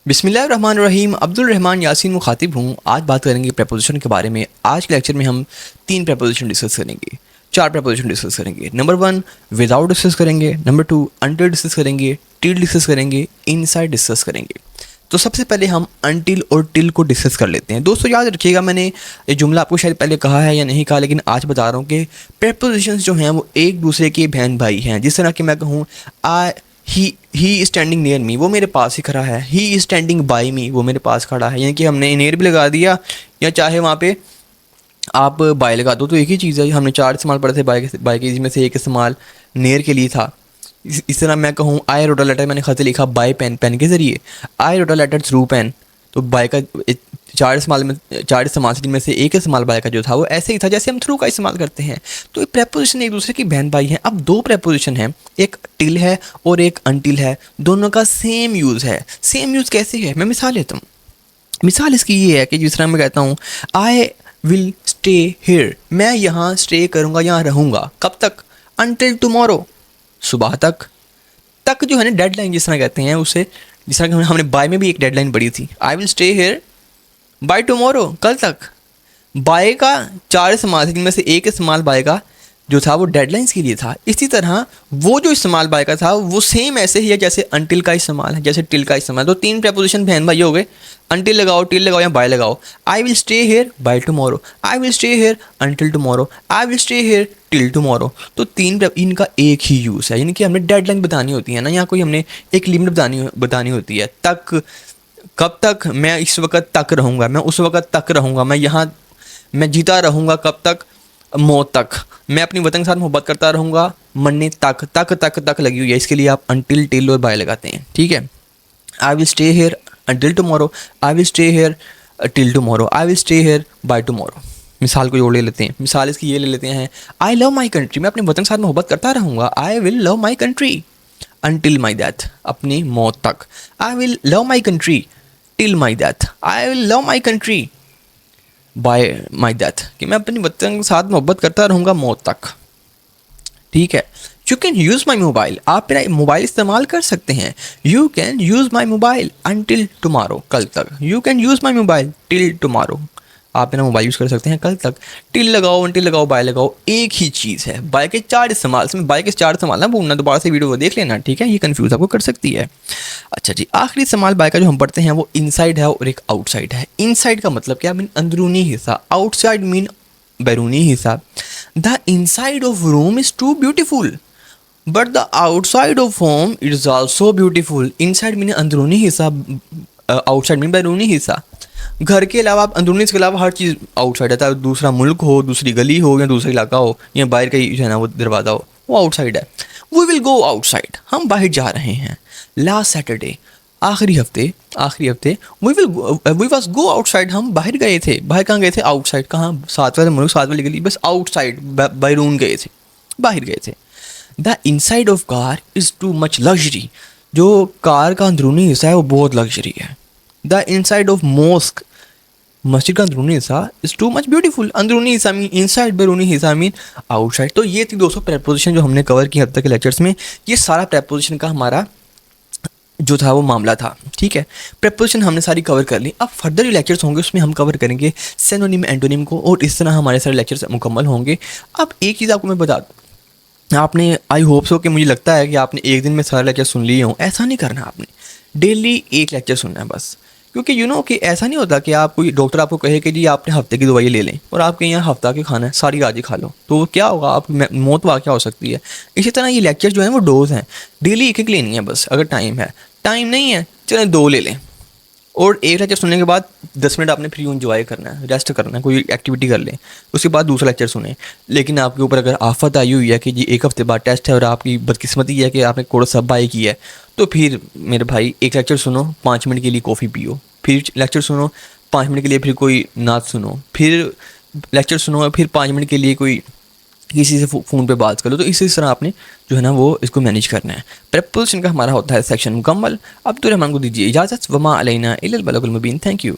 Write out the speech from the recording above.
बिस्मिल्लाहिर्रहमानिर्रहीम। अब्दुल रहमान यासीन मुखातिब हूँ। आज बात करेंगे प्रपोजिशन के बारे में। आज के लेक्चर में हम 3 प्रपोजिशन डिस्कस करेंगे, 4 प्रपोजिशन डिस्कस करेंगे। नंबर 1 विदाउट डिस्कस करेंगे, नंबर 2 अंटिल डिस्कस करेंगे, टिल डिस्कस करेंगे, इनसाइड डिस्कस करेंगे। तो सबसे पहले हम अनटिल और टिल को डिस्कस कर लेते हैं। दोस्तों याद रखिएगा, मैंने ये जुमला आपको शायद पहले कहा है या नहीं कहा, लेकिन आज बता रहा हूँ कि प्रपोजिशंस जो हैं वो एक दूसरे के बहन भाई हैं। जिस तरह कि मैं कहूँ आई ही स्टैंडिंग नियर मी, वो मेरे पास ही खड़ा है। ही इज स्टैंडिंग बाई मी, वो मेरे पास खड़ा है। यानी कि हमने नियर भी लगा दिया, या चाहे वहाँ पे आप बाय लगा दो तो एक ही चीज़ है। हमने 4 इस्तेमाल पढ़े थे बाय के, जिसमें से एक इस्तेमाल नियर के लिए था। इस तरह मैं कहूँ आई रोट अ लेटर, मैंने खत लिखा बाय पेन, पेन के ज़रिए। I wrote a letter through pen, तो बाय का 4 इस्तेमाल से जिनमें से एक इस्तेमाल बाय का जो था वो ऐसे ही था जैसे हम थ्रू का इस्तेमाल करते हैं। तो प्रपोजिशन एक दूसरे की बहन भाई हैं। अब 2 प्रपोजिशन हैं, एक टिल है और एक अनटिल है। दोनों का सेम यूज़ है। सेम यूज़ कैसे है, मैं मिसाल लेता हूँ। मिसाल इसकी ये है कि जिस तरह मैं कहता हूँ आई विल स्टे हेयर, मैं यहाँ स्टे करूँगा, यहाँ रहूँगा। कब तक? अनटिल टुमारो, सुबह तक। तक जो है ना डेडलाइन जिस तरह कहते हैं उसे, जिस तरह कि हमने बाय में भी एक डेडलाइन पढ़ी थी, I will stay here by tomorrow, कल तक। बाय का 4 इस्तेमाल थे, जिनमें से एक इस्तेमाल बाय का जो था वो डेडलाइंस के लिए था। इसी तरह वो जो इस्तेमाल बाय का था वो सेम ऐसे ही है जैसे अनटिल का इस्तेमाल है, जैसे टिल का इस्तेमाल। तो 3 प्रपोजिशन बहन भाई हो गए। अनटिल लगाओ, टिल लगाओ या बाय लगाओ। I will stay here by tomorrow, I will stay here until tomorrow, I will stay here till tomorrow. तो 3 इनका एक ही यूज़ है। यानी कि हमने डेडलाइन बतानी होती है ना, या कोई हमने एक लिमिट बतानी होती है। तक, कब तक? मैं इस वक्त तक रहूँगा, मैं उस वक्त तक रहूँगा, मैं यहाँ मैं जीता रहूँगा। कब तक? मौत तक। मैं अपनी वतन के साथ मोहब्बत करता रहूँगा, मरने तक। तक तक तक लगी हुई है, इसके लिए आप अनटिल, टिल और बाय लगाते हैं। ठीक है। I will stay here until tomorrow, I will stay here till tomorrow, I will stay here by tomorrow. मिसाल को जोड़ ले लेते हैं। मिसाल इसकी ये ले लेते हैं, आई लव माई कंट्री, मैं अपने वतन के साथ मोहब्बत करता रहूँगा। I will love my country until my death, अपनी मौत तक। I will love my country till my death, I will love my country bye my death, कि मैं अपनी वतन के साथ मोहब्बत करता रहूँगा मौत तक। ठीक है। You can use my mobile, आप मेरा मोबाइल इस्तेमाल कर सकते हैं। You can use my mobile until tomorrow, कल तक। You can use my mobile till tomorrow, आप मेरा मोबाइल यूज़ कर सकते हैं कल तक। टिल लगाओ, अनटिल लगाओ, बाय लगाओ, एक ही चीज़ है। बाय के 4 इस्तेमाल से, बाय के 4 इस्तेमाल ना भूलना, दोबारा से वीडियो को देख लेना। ठीक है, ये कन्फ्यूज़ आपको कर सकती है। अच्छा जी, आखिरी इस्तेमाल बाय का जो हम पढ़ते हैं वो इनसाइड है और एक आउटसाइड है। इनसाइड का मतलब क्या? मीन अंदरूनी हिस्सा। आउटसाइड मीन बैरूनी हिस्सा। The inside of room is too beautiful but the outside of home is also beautiful. Inside mean अंदरूनी हिस्सा, आउटसाइड मीन बैरूनी हिस्सा। घर के अलावा, आप अंदरूनी के अलावा हर चीज़ आउटसाइड है। दूसरा मुल्क हो, दूसरी गली हो, या दूसरा इलाका हो, या बाहर का जो है ना वो दरवाज़ा हो, वो आउटसाइड है। वी विल गो आउटसाइड, हम बाहर जा रहे हैं। लास्ट सैटरडे, आखिरी हफ्ते वी वाज गो आउटसाइड, हम बाहर गए थे। बाहर कहाँ गए थे? आउटसाइड। कहाँ? 7 वाले मुल्क, 7 वाली गली, बस आउटसाइड, बैरून गए थे, बाहर गए थे। The inside of car is too much luxury, जो कार का अंदरूनी हिस्सा है वो बहुत लग्जरी है। द इनसाइड ऑफ मॉस्क, मस्जिद का अंदरूनी हिस्सा, इज़ टू मच ब्यूटीफुल। अंदरूनी हिस्सा मीन इनसाइड, बैरूनी हिस्सा मीन आउटसाइड। तो ये थी 200 प्रपोजिशन जो हमने कवर की अब तक के लेक्चर्स में। ये सारा प्रपोजिशन का हमारा जो था वो मामला था। ठीक है, प्रपोजिशन हमने सारी कवर कर ली। अब फर्दर जो लेक्चर्स होंगे उसमें हम कवर करेंगे सिनोनिम, एंटोनिम को, और इस तरह हमारे सारे लेक्चर्स मुकम्मल होंगे। अब एक चीज़ आपको मैं बता दूँ, आपने, आई होप सो कि मुझे लगता है कि आपने एक दिन में सारे लेक्चर सुन लिए हों। ऐसा नहीं करना, आपने डेली एक लेक्चर सुनना है बस। क्योंकि यू नो कि ऐसा नहीं होता कि आप, कोई डॉक्टर आपको कहे कि जी आपने हफ्ते की दवाई ले लें, और आपके यहाँ हफ्ता के खाना है, सारी आज ही खा लो, तो क्या होगा? आप मौत वाक़या हो सकती है। इसी तरह ये लेक्चर जो है वो डोज हैं, डेली एक एक लेनी है बस। अगर टाइम है, टाइम नहीं है, चलें 2 ले लें। और एक लेक्चर सुनने के बाद 10 मिनट आपने फ्री इंजॉय करना है, रेस्ट करना है, कोई एक्टिविटी कर लें, उसके बाद दूसरा लेक्चर सुने। लेकिन आपके ऊपर अगर आफत आई हुई है कि जी 1 हफ्ते बाद टेस्ट है और आपकी बदकिस्मती है कि आपने कोर्स सब बाय की है, तो फिर मेरे भाई एक लेक्चर सुनो, 5 मिनट के लिए कॉफ़ी पियो, फिर लेक्चर सुनो 5 मिनट के लिए, फिर कोई नात सुनो, फिर लेक्चर सुनो, फिर 5 मिनट के लिए कोई किसी से फ़ोन पे बात कर लो। तो इसी तरह आपने जो है ना वो इसको मैनेज करना है। प्रपोजिशन का हमारा होता है सेक्शन मुकम्मल। अब तो रहमान को दीजिए इजाज़त। वमा अलैना इल्लल बलागुल मुबीन। Thank you.